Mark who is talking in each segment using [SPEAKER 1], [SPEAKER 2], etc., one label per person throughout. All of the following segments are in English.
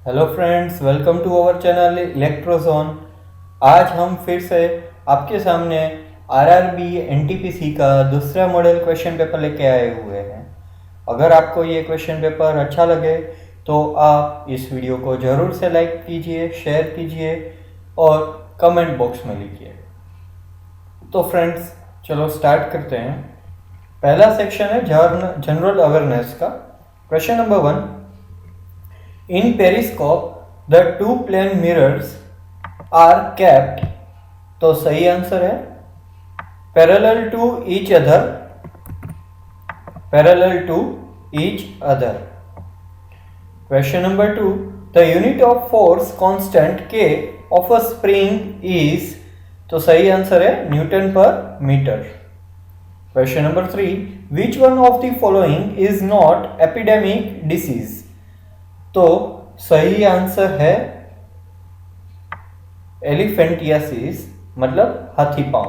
[SPEAKER 1] Hello friends, welcome to our channel Electrozone. आज हम फिर से आपके सामने आरआरबी एनटीपीसी का दूसरा मॉडल क्वेश्चन पेपर लेके आए हुए हैं। अगर आपको ये क्वेश्चन पेपर अच्छा लगे तो आप इस वीडियो को ज़रूर से लाइक कीजिए, शेयर कीजिए और कमेंट बॉक्स में लिखिए। तो फ्रेंड्स, चलो स्टार्ट करते हैं। पहला सेक्शन है जनरल अवेयरनेस का। Question number 1, in periscope the two plane mirrors are kept, तो सही आंसर है parallel to each other, parallel to each other. Question number 2, the unit of force constant K of a spring is, तो सही answer है Newton पर metre. Question number 3, which one of the following is not epidemic disease? तो सही answer है elephantiasis, मतलब हाथी पांव.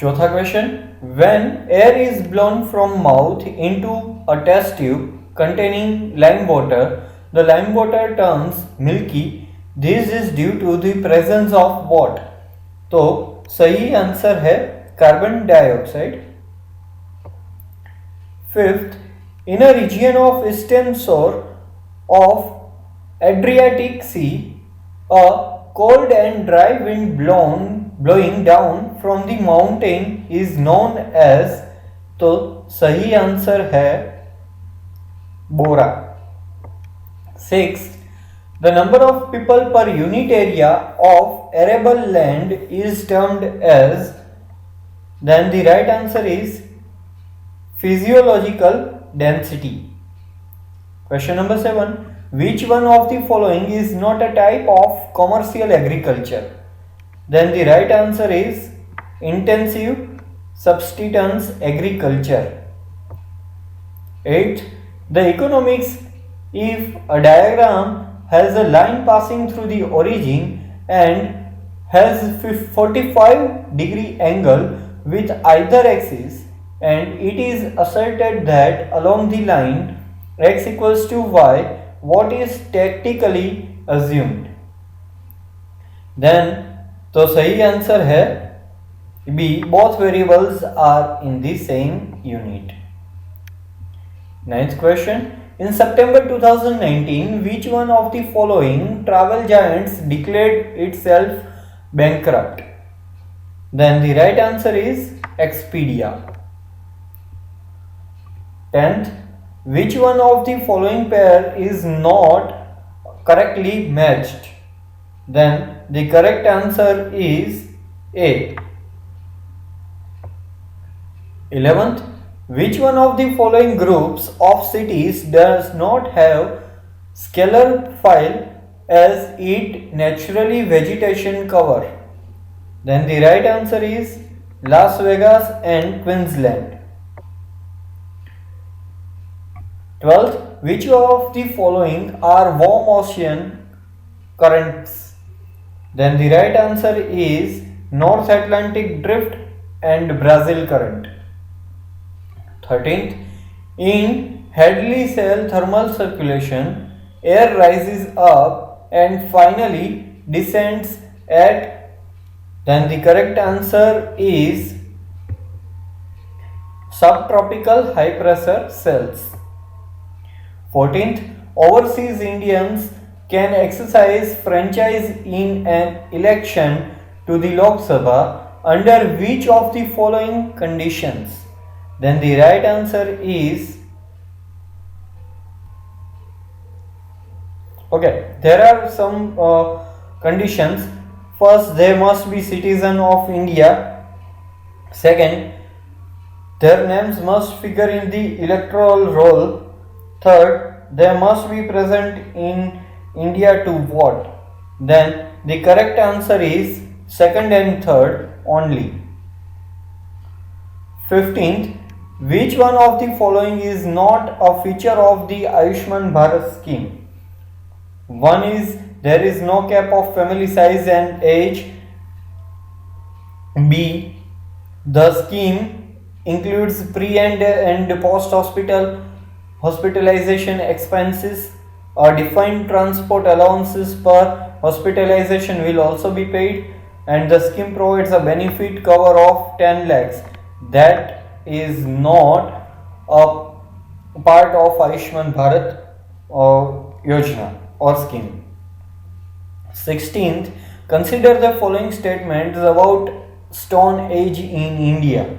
[SPEAKER 1] चौथा question, when air is blown from mouth into a test tube containing lime water, the lime water turns milky. This is due to the presence of what? तो सही answer है carbon dioxide. Fifth, in a region of eastern shore of Adriatic Sea, a cold and dry wind blowing down from the mountain is known as, तो सही answer है बोरा. Sixth, the number of people per unit area of arable land is termed as, then the right answer is physiological density. Question number 7, which one of the following is not a type of commercial agriculture? Then the right answer is intensive subsistence agriculture. 8th, the economics, if a diagram has a line passing through the origin and has 45-degree angle with either axis, and it is asserted that along the line x equals to y, what is tactically assumed? Then तो सही answer है B, both variables are in the same unit. Ninth question, in September 2019, which one of the following travel giants declared itself bankrupt? Then the right answer is Expedia. 10th, which one of the following pair is not correctly matched? Then the correct answer is A. 11th, which one of the following groups of cities does not have scalar file as it naturally vegetation cover? Then the right answer is Las Vegas and Queensland. 12th, which of the following are warm ocean currents? Then the right answer is North Atlantic Drift and Brazil Current. 13th, in Hadley cell thermal circulation, air rises up and finally descends at, then the correct answer is subtropical high pressure cells. 14th, overseas Indians can exercise franchise in an election to the Lok Sabha under which of the following conditions? Then the right answer is, okay, there are some conditions. First, they must be citizen of India. Second, their names must figure in the electoral roll. Third, they must be present in India to vote. Then the correct answer is second and third only. 15th, which one of the following is not a feature of the Ayushman Bharat scheme? One is there is no cap of family size and age. B, the scheme includes pre and post hospitalization expenses. Defined transport allowances per hospitalization will also be paid, and the scheme provides a benefit cover of 10 lakhs. That is not a part of Ayushman Bharat Yojana or scheme. 16th, consider the following statements about Stone Age in India.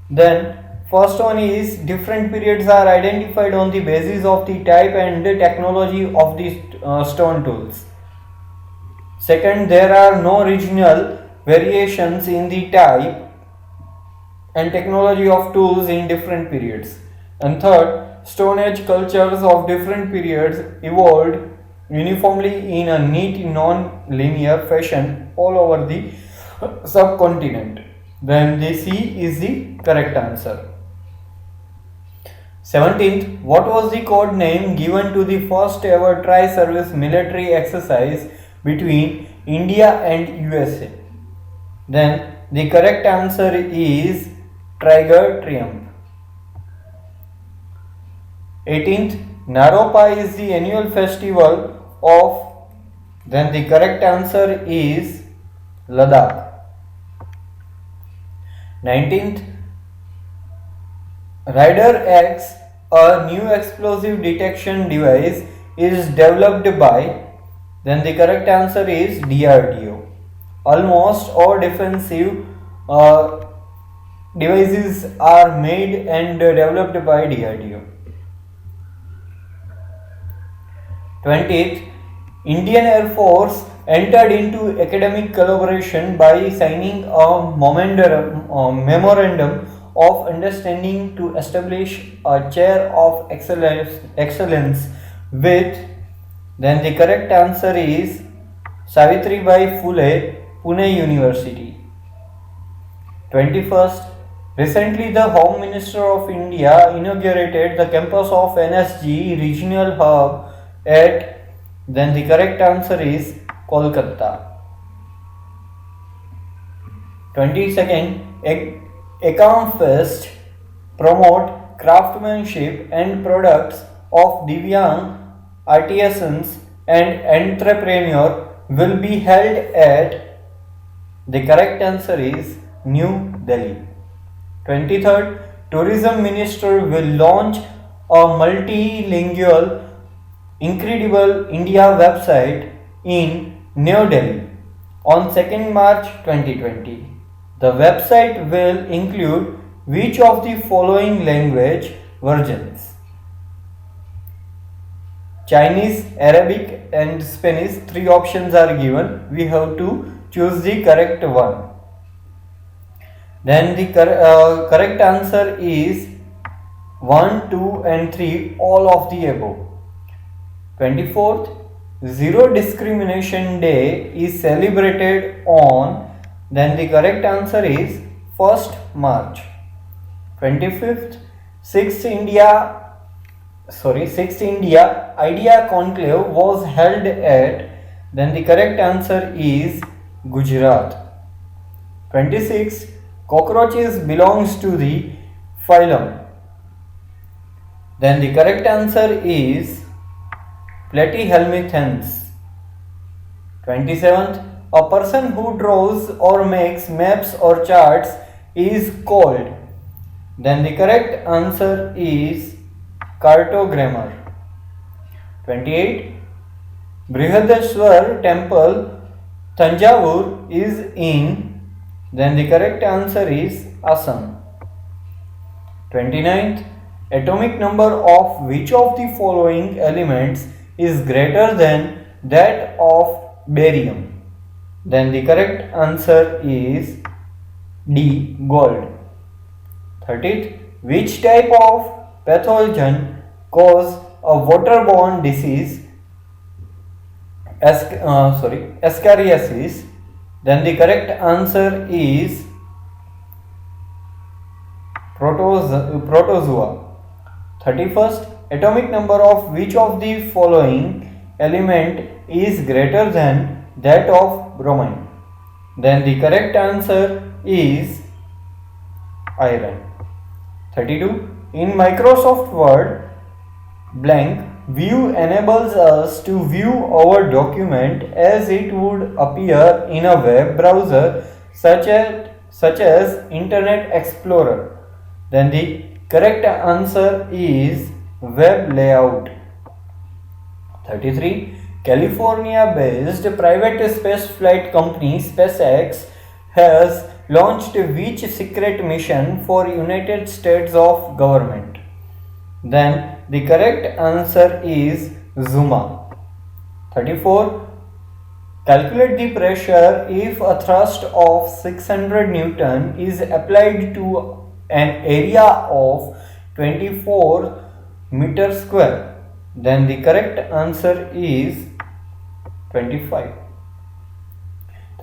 [SPEAKER 1] Then, first one is different periods are identified on the basis of the type and the technology of the stone tools. Second, there are no regional variations in the type and technology of tools in different periods. And third, Stone Age cultures of different periods evolved uniformly in a neat non-linear fashion all over the subcontinent. Then the C is the correct answer. 17th, what was the code name given to the first ever tri-service military exercise between India and USA? Then the correct answer is Tiger Triumph. 18th, Naropa is the annual festival of, then the correct answer is Ladakh. 19th, Rider X, a new explosive detection device, is developed by, then the correct answer is DRDO. Almost all defensive devices are made and developed by DRDO. 20th, Indian Air Force entered into academic collaboration by signing a memorandum of understanding to establish a chair of excellence with, then the correct answer is Savitribai Phule, Pune University. 21st, recently the Home Minister of India inaugurated the campus of NSG Regional Hub at, then the correct answer is Kolkata. 22nd, Ekam Fest promote craftsmanship and products of Divyang artisans and entrepreneur will be held at, the correct answer is New Delhi. 23rd, Tourism Minister will launch a multilingual Incredible India website in New Delhi on 2nd March 2020. The website will include which of the following language versions? Chinese, Arabic and Spanish. 3 options are given. We have to choose the correct one. Then the correct answer is 1, 2 and 3, all of the above. 24th, Zero Discrimination Day is celebrated on, then the correct answer is 1st March. 25th, 6th India Idea Conclave was held at, then the correct answer is Gujarat. 26th, cockroaches belongs to the phylum, then the correct answer is Platyhelminths. 27th, a person who draws or makes maps or charts is called, then the correct answer is cartogrammer. 28th, Brihadeshwar temple Thanjavur is in, then the correct answer is Assam. 29th, atomic number of which of the following elements is greater than that of barium? Then the correct answer is D, gold. 30th, which type of pathogen cause a waterborne disease, ascariasis? Then the correct answer is protozoa. 31st, atomic number of which of the following element is greater than that of bromine? Then the correct answer is iron. 32, in Microsoft Word blank view enables us to view our document as it would appear in a web browser such as Internet Explorer. Then the correct answer is web layout. 33. California-based private spaceflight company SpaceX has launched which secret mission for United States of government? Then the correct answer is Zuma. 34. Calculate the pressure if a thrust of 600 Newton is applied to an area of 24 meter square. Then the correct answer is 25.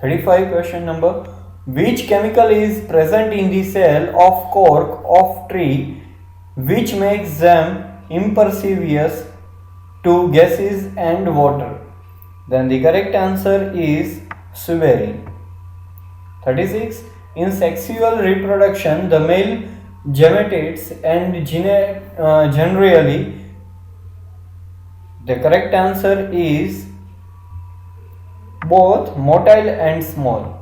[SPEAKER 1] 35. Question number. Which chemical is present in the cell of cork of tree which makes them impervious to gases and water? Then the correct answer is suberin. 36. In sexual reproduction, the male gametes and generally. The correct answer is both motile and small.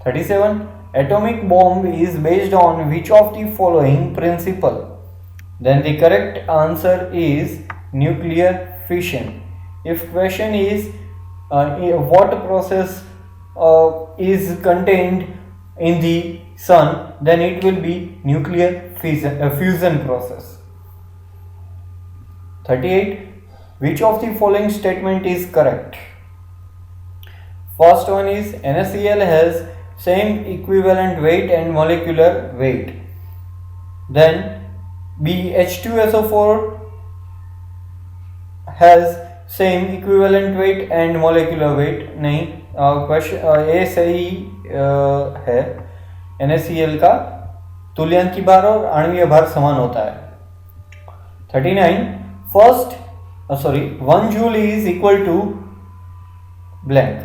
[SPEAKER 1] 37. Atomic bomb is based on which of the following principle? Then the correct answer is nuclear fission. If question is what process is contained in the sun, then it will be nuclear fusion process. 38. Which of the following statement is correct? First one is NaCl has same equivalent weight and molecular weight. Then H2SO4 has same equivalent weight and molecular weight. नहीं, question ये सही है. NaCl का तुल्यांकी भार और आणवीय भार समान होता है. 39. 1 joule is equal to blank.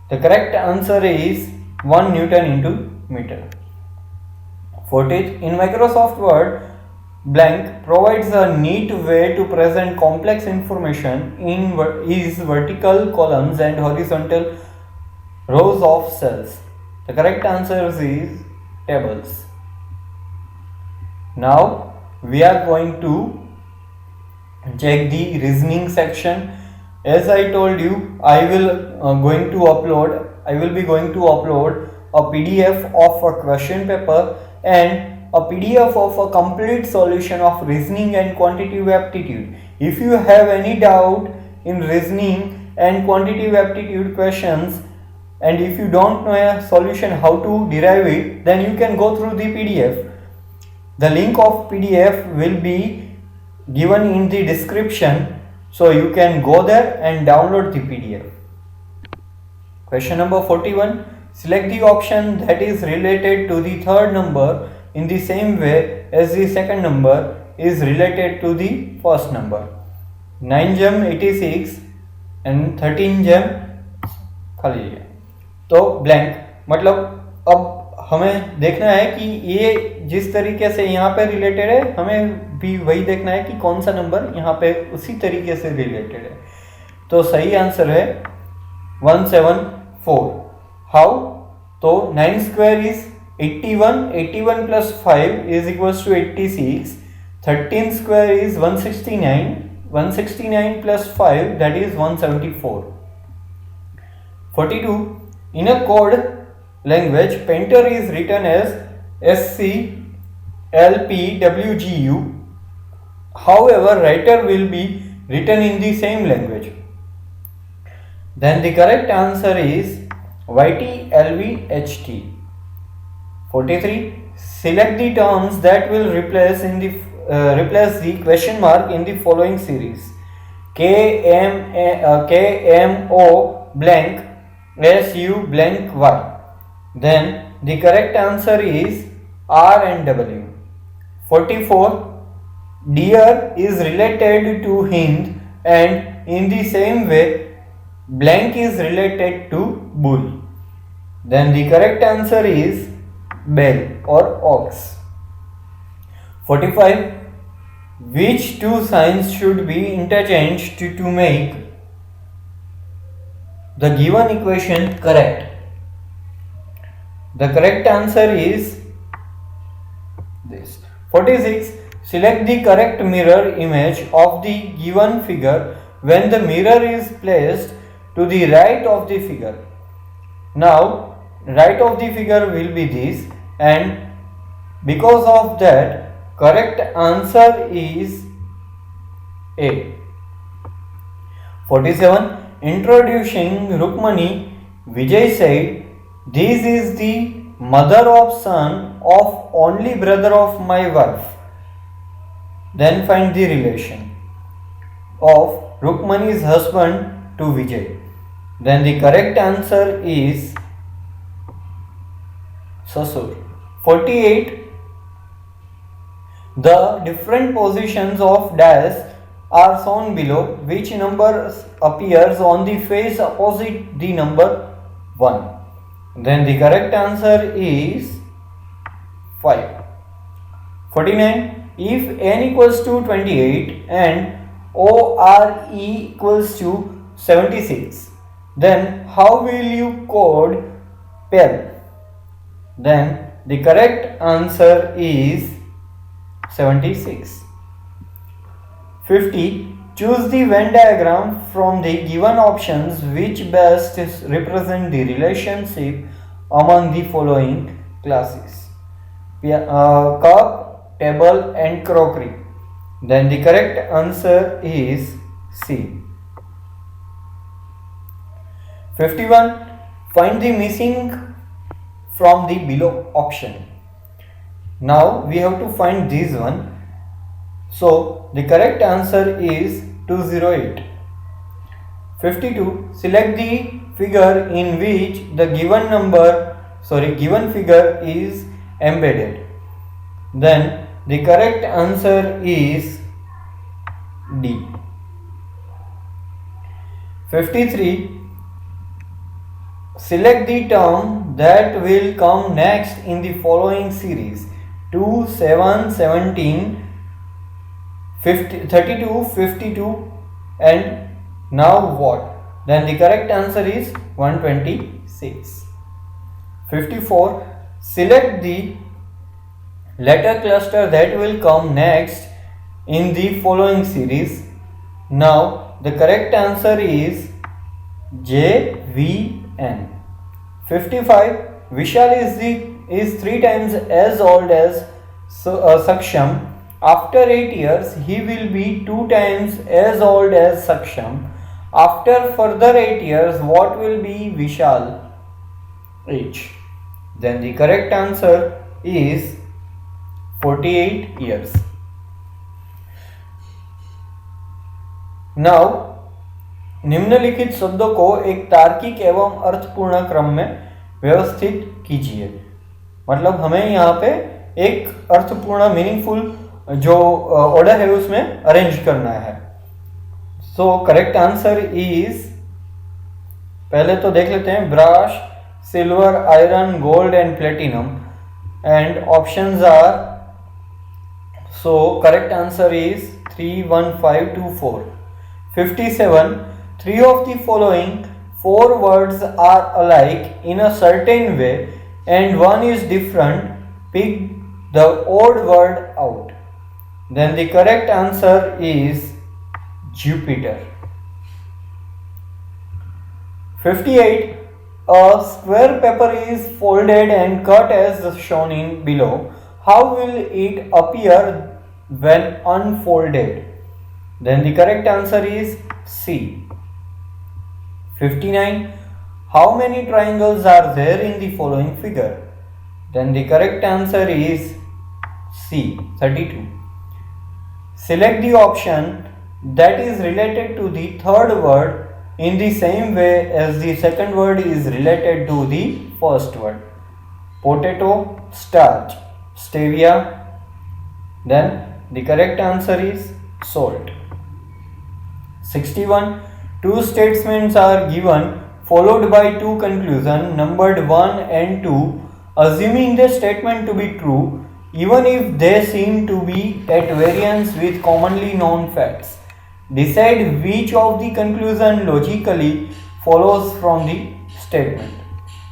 [SPEAKER 1] The correct answer is 1 Newton into meter. 40th. In Microsoft Word, blank provides a neat way to present complex information in is vertical columns and horizontal rows of cells. The correct answer is tables. Now we are going to check the reasoning section. As I told you, I will be going to upload a PDF of a question paper and a PDF of a complete solution of reasoning and quantitative aptitude. If you have any doubt in reasoning and quantitative aptitude questions, and if you don't know a solution how to derive it, then you can go through the PDF. The link of PDF will be given in the description, so you can go there and download the PDF. Question number 41. Select the option that is related to the third number in the same way as the second number is related to the first number. 9 gem 86 and 13 gem खाली है. तो blank मतलब अब हमें देखना है कि ये जिस तरीके से यहाँ पे रिलेटेड है, हमें भी वही देखना है कि कौन सा नंबर यहाँ पे उसी तरीके से रिलेटेड है. तो सही आंसर है 174. हाउ? तो 9 square is 81, 81 plus 5 is equals to 86, 13 square is 169, 169 plus 5 that is 174. 42. In a code language, painter is written as SCLPWGU. However, writer will be written in the same language. Then the correct answer is YTLVHT. 43. Select the terms that will replace the question mark in the following series: KMO blank SU blank Y. Then the correct answer is R and W. 44. Deer is related to Hind, and in the same way blank is related to bull. Then the correct answer is bell or ox. 45. Which two signs should be interchanged to make the given equation correct? The correct answer is this. 46. Select the correct mirror image of the given figure when the mirror is placed to the right of the figure. Now, right of the figure will be this, and because of that, correct answer is A. 47. Introducing Rukmani, Vijay said, "This is the mother of son of only brother of my wife." Then find the relation of Rukmani's husband to Vijay. Then the correct answer is Sasur. 48. The different positions of dash are shown below. Which number appears on the face opposite the number 1? Then the correct answer is 5. 49. If n equals to 28 and ORE equals to 76, then how will you code PEL? Then the correct answer is 76. 50. Choose the Venn diagram from the given options which best represent the relationship among the following classes: cup, table and crockery. Then the correct answer is C. 51. Find the missing from the below option. Now we have to find this one. So the correct answer is 208. 52. Select the figure in which the given figure is embedded. Then the correct answer is D. 53. Select the term that will come next in the following series: 2, 7, 17, 32, 52 and now what? Then the correct answer is 126. 54. Select the letter cluster that will come next in the following series. Now the correct answer is JVN. 55. Vishal is 3 times as old as Saksham. After 8 years, he will be 2 times as old as Saksham. After further 8 years, what will be Vishal age? Then the correct answer is 48 years. Now निम्नलिखित शब्दों को एक तार्किक एवं अर्थपूर्ण क्रम में व्यवस्थित कीजिए। मतलब हमें यहाँ पे एक अर्थपूर्ण मीनिंगफुल जो ऑर्डर है उसमें अरेंज करना है। सो करेक्ट आंसर इज, पहले तो देख लेते हैं, brass, silver, iron, gold and platinum and options are, so correct answer is 31524. 57. 3 of the following 4 words are alike in a certain way and one is different. Pick the odd word out. Then the correct answer is Jupiter. 58. A square paper is folded and cut as shown in below. How will it appear when unfolded? Then the correct answer is C. 59. How many triangles are there in the following figure? Then the correct answer is C. 32. Select the option that is related to the third word in the same way as the second word is related to the first word. Potato, starch, stevia. Then the correct answer is salt. 61. 2 statements are given followed by 2 conclusions numbered 1 and 2. Assuming the statement to be true, even if they seem to be at variance with commonly known facts. Decide which of the conclusion logically follows from the statement.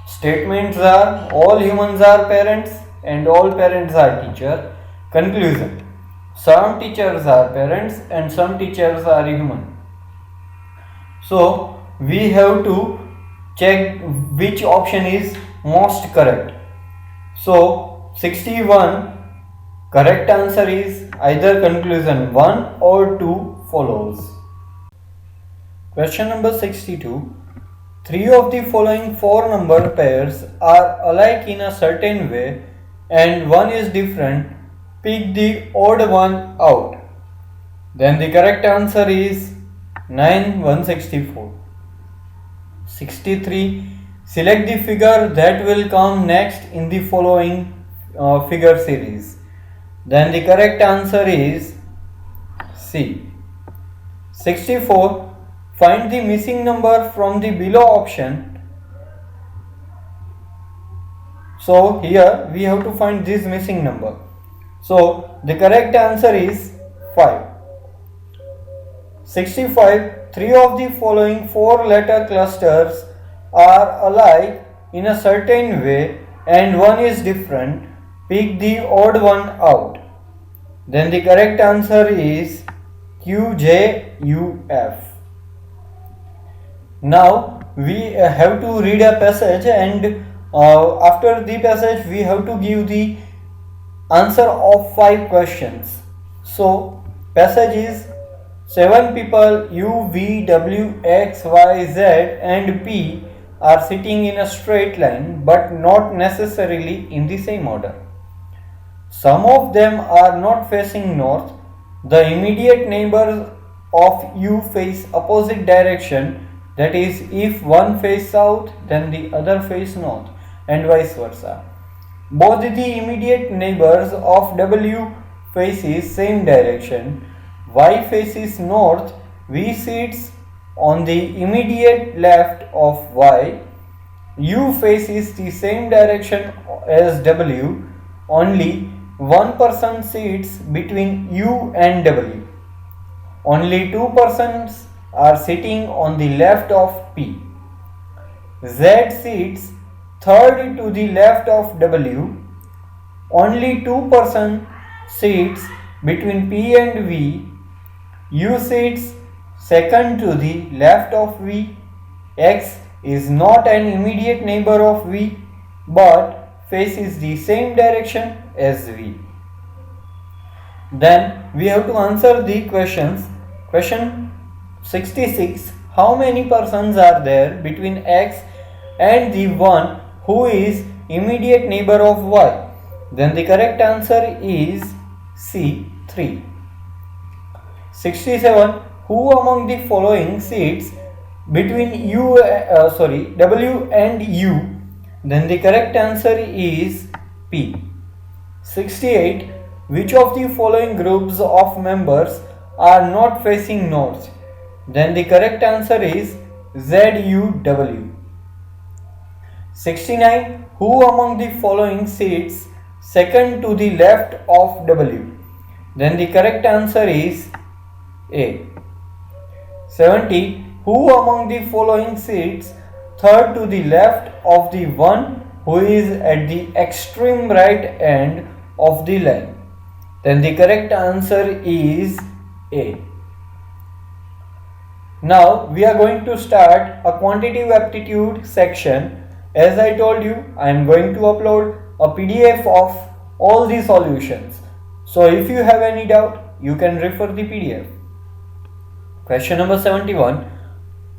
[SPEAKER 1] Statements are all humans are parents and all parents are teachers. Conclusion: some teachers are parents and some teachers are human. So we have to check which option is most correct. So 61, correct answer is either conclusion 1 or 2 follows. Question number 62. Three of the following four number pairs are alike in a certain way and one is different. Pick the odd one out. Then the correct answer is 9, 164. 63. Select the figure that will come next in the following figure series. Then the correct answer is C. 64. Find the missing number from the below option. So here we have to find this missing number. So the correct answer is 5. 65. Three of the following four letter clusters are alike in a certain way and one is different. Pick the odd one out. Then the correct answer is QJUF. Now we have to read a passage and after the passage we have to give the answer of 5 questions. So passage is 7 people U, V, W, X, Y, Z and P are sitting in a straight line but not necessarily in the same order. Some of them are not facing north. The immediate neighbors of U face opposite direction, that is, if one face south then the other face north and vice versa. Both the immediate neighbors of W faces same direction. Y faces north. V sits on the immediate left of Y. U faces the same direction as W. Only one person sits between U and W. Only two persons are sitting on the left of P. Z sits third to the left of W. Only two persons sits between P and V. U sits second to the left of V. X is not an immediate neighbor of V but faces the same direction as V. Then we have to answer the questions. Question 66. How many persons are there between X and the one who is immediate neighbor of Y? Then the correct answer is C, 3. 67. Who among the following sits between W and U? Then the correct answer is P. 68. Which of the following groups of members are not facing north? Then the correct answer is ZUW. 69. Who among the following sits second to the left of W? Then the correct answer is A. 70. Who among the following sits third to the left of the one who is at the extreme right end of the line? Then the correct answer is A. Now we are going to start a quantitative aptitude section. As I told you, I am going to upload a PDF of all the solutions. So if you have any doubt, you can refer the PDF. Question number 71. An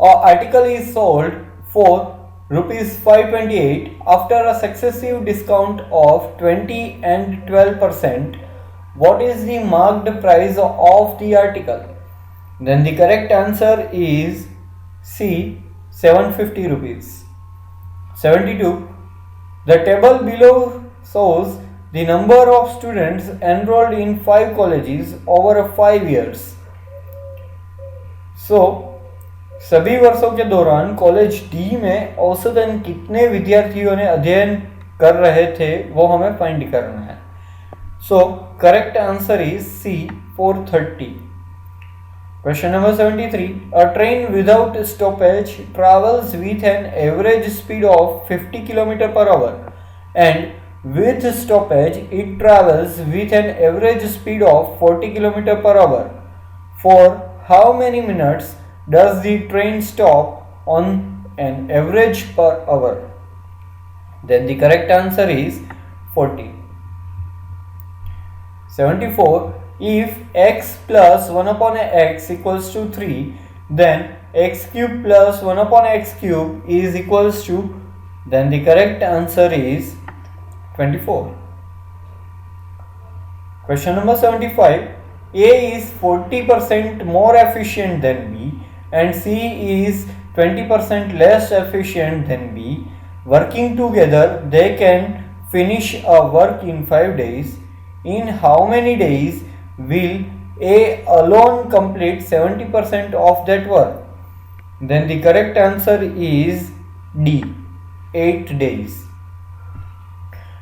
[SPEAKER 1] article is sold for rupees 528 after a successive discount of 20 and 12%. What is the marked price of the article? Then the correct answer is C, 750 rupees. 72. The table below shows the number of students enrolled in 5 colleges over 5 years. So सभी वर्षों के दौरान college D में औसतन कितने विद्यार्थियों ने अध्ययन कर रहे थे वो हमें फाइंड करना है. So correct answer is C, 430. Question number 73. A train without stoppage travels with an average speed of 50 km per hour, and with stoppage it travels with an average speed of 40 km per hour. For how many minutes does the train stop on an average per hour? Then the correct answer is 40. 74. If x plus 1 upon x equals to 3, then x cube plus 1 upon x cube is equals to, then the correct answer is 24. Question number 75. A is 40% more efficient than B and C is 20% less efficient than B. Working together, they can finish a work in 5 days. In how many days will A alone complete 70% of that work? Then the correct answer is D, 8 days.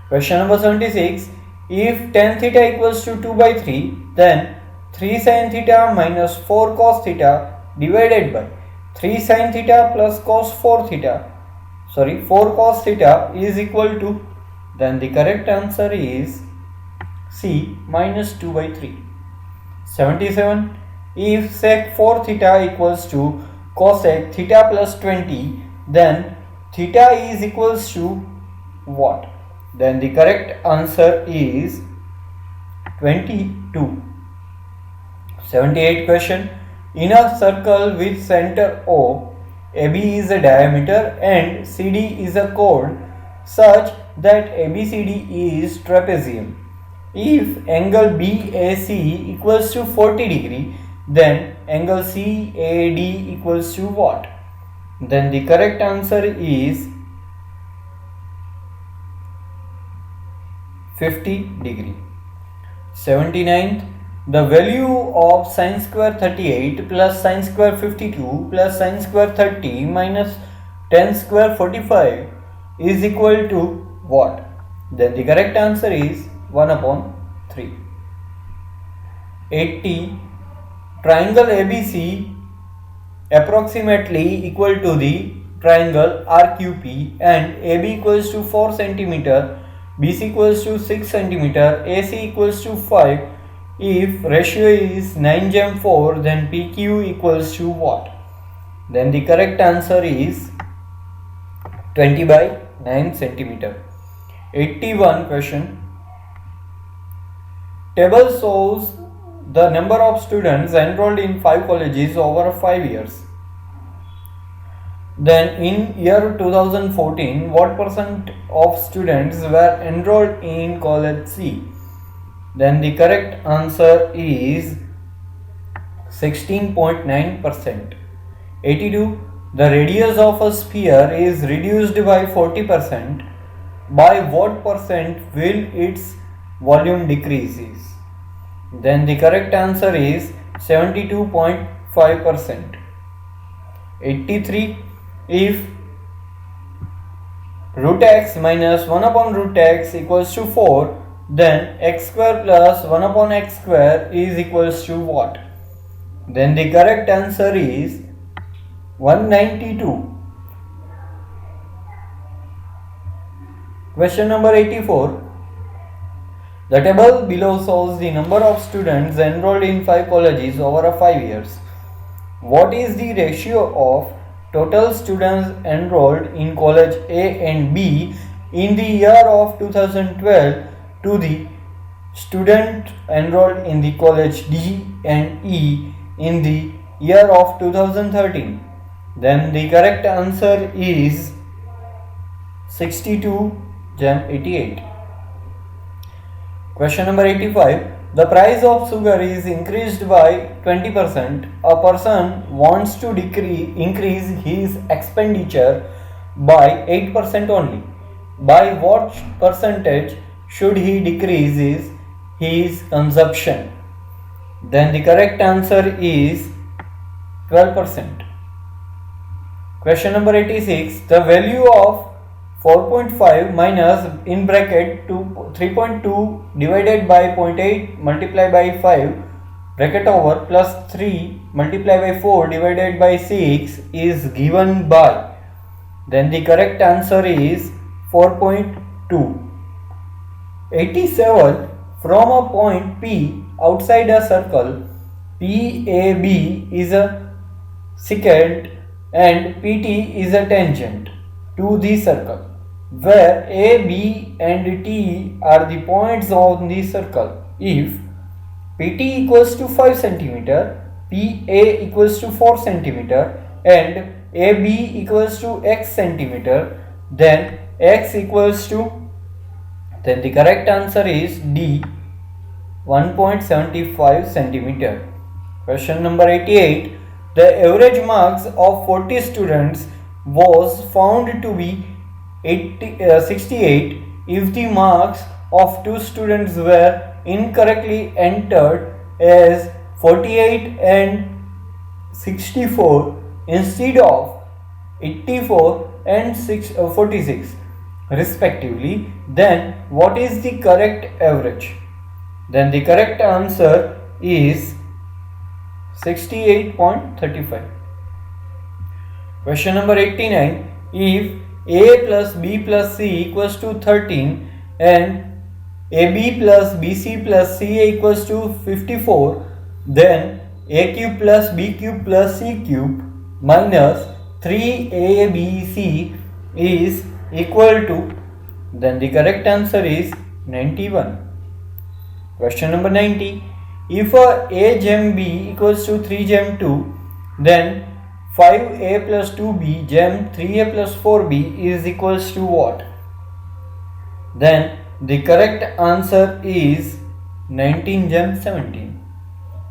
[SPEAKER 1] Question number 76. If tan theta equals to 2 by 3, then 3 sin theta minus 4 cos theta divided by 3 sin theta plus 4 cos theta is equal to, then the correct answer is C, minus 2 by 3. 77. If sec 4 theta equals to cosec theta plus 20, then theta is equals to what? Then the correct answer is 22. 78 question. In a circle with center O, AB is a diameter and CD is a chord such that ABCD is trapezium. If angle BAC equals to 40 degree, then angle CAD equals to what? Then the correct answer is 50 degree. 79th. The value of sin square 38 plus sin square 52 plus sin square 30 minus tan square 45 is equal to what? Then the correct answer is 1 upon 3. 80. Triangle ABC approximately equal to the triangle RQP and AB equals to 4 cm, BC equals to 6 cm, AC equals to 5. If ratio is 9:4, then PQ equals to what? Then the correct answer is 20 by 9 cm. 81 question. Table shows the number of students enrolled in 5 colleges over 5 years. Then in year 2014, what percent of students were enrolled in college C? Then the correct answer is 16.9%. 82. The radius of a sphere is reduced by 40%. By what percent will its volume decreases? Then the correct answer is 72.5%. 83. If root x minus 1 upon root x equals to 4, then x square plus 1 upon x square is equals to what? Then the correct answer is 192. Question number 84. The table below shows the number of students enrolled in 5 colleges over 5 years. What is the ratio of total students enrolled in college A and B in the year of 2012 to the student enrolled in the college D and E in the year of 2013? Then the correct answer is 62/88. Question number 85. The price of sugar is increased by 20%. A person wants to increase his expenditure by 8% only. By what percentage should he decrease his consumption? Then the correct answer is 12%. Question number 86. The value of 4.5 minus in bracket 3.2 divided by 0.8 multiplied by 5 bracket over plus 3 multiplied by 4 divided by 6 is given by, then the correct answer is 4.2. 87. From a point P outside a circle, PAB is a secant and PT is a tangent to the circle, where A, B and T are the points on the circle. If PT equals to 5 cm, PA equals to 4 cm and AB equals to X cm, then X equals to, then the correct answer is D, 1.75 cm. Question number 88. The average marks of 40 students was found to be 68 if the marks of 2 students were incorrectly entered as 48 and 64 instead of 84 and 46 respectively, then what is the correct average? Then the correct answer is 68.35. Question number 89. If A plus B plus C equals to 13 and AB plus BC plus CA equals to 54, then A cube plus B cube plus C cube minus 3ABC is equal to, then the correct answer is 91. Question number 90. If a gem B equals to 3 gem 2, then 5A plus 2B gem 3A plus 4B is equals to what? Then the correct answer is 19 gem 17.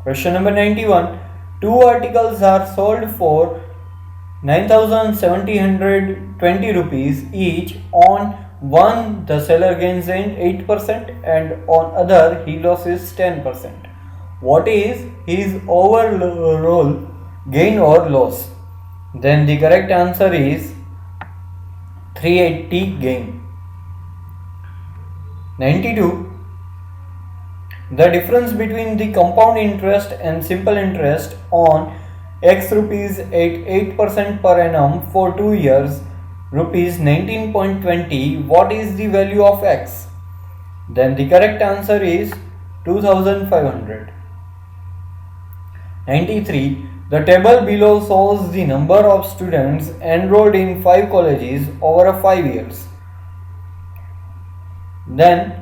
[SPEAKER 1] Question number 91. 2 articles are sold for 9,720 rupees each. On one the seller gains 8% and on other he loses 10%. What is his overall gain or loss? Then the correct answer is 380 gain. 92. The difference between the compound interest and simple interest on X rupees at 8% per annum for 2 years, rupees 19.20, what is the value of X? Then the correct answer is 2500. 93. The table below shows the number of students enrolled in 5 colleges over 5 years. Then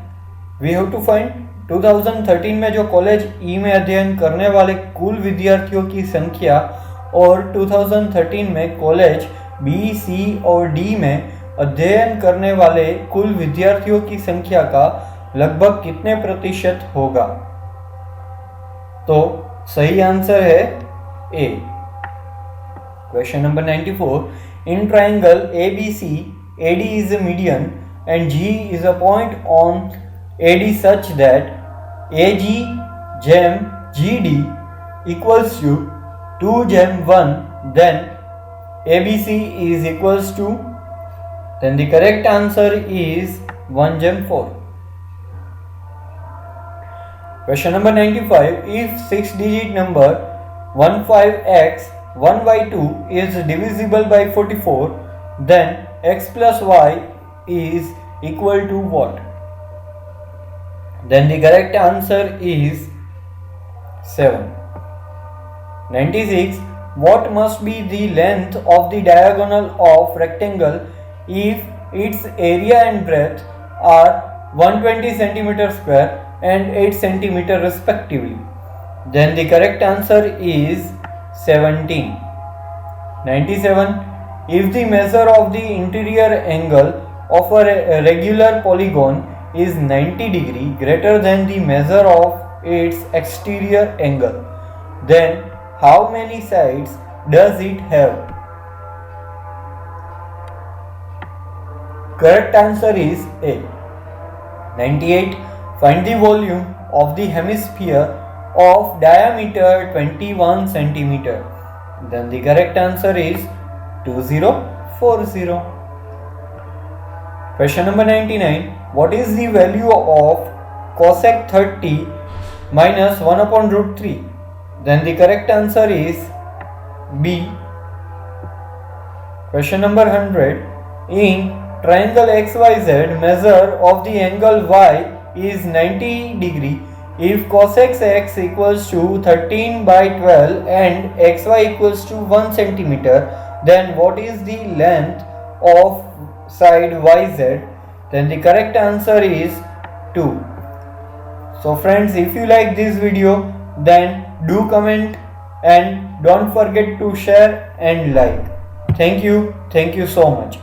[SPEAKER 1] we have to find 2013 में जो college ई में अध्ययन करने वाले कुल विद्यार्थियों की संख्या और 2013 में कॉलेज बी, सी और डी में अध्ययन करने वाले कुल विद्यार्थियों की संख्या का लगभग कितने प्रतिशत होगा? तो सही आंसर है A. Question number 94. In triangle ABC, AD is a median and G is a point on AD such that AG gem GD equals to 2 gem 1, then ABC is equals to, then the correct answer is 1 gem 4. Question number 95. If 6-digit number 15x 1y2 is divisible by 44, then x plus y is equal to what? Then the correct answer is 7. 96. What must be the length of the diagonal of rectangle if its area and breadth are 120 cm square and 8 cm respectively? Then the correct answer is 17. 97. If the measure of the interior angle of a regular polygon is 90 degree greater than the measure of its exterior angle, then how many sides does it have? Correct answer is A. 98. Find the volume of the hemisphere of diameter 21 cm. Then the correct answer is 2040. Question number 99. What is the value of cosec 30 minus 1 upon root 3? Then the correct answer is B. Question number 100. In triangle XYZ, measure of the angle Y is 90 degree. If cosec x equals to 13 by 12 and xy equals to 1 centimeter, then what is the length of side YZ? Then the correct answer is 2. So friends, if you like this video, then do comment and don't forget to share and like. Thank you so much.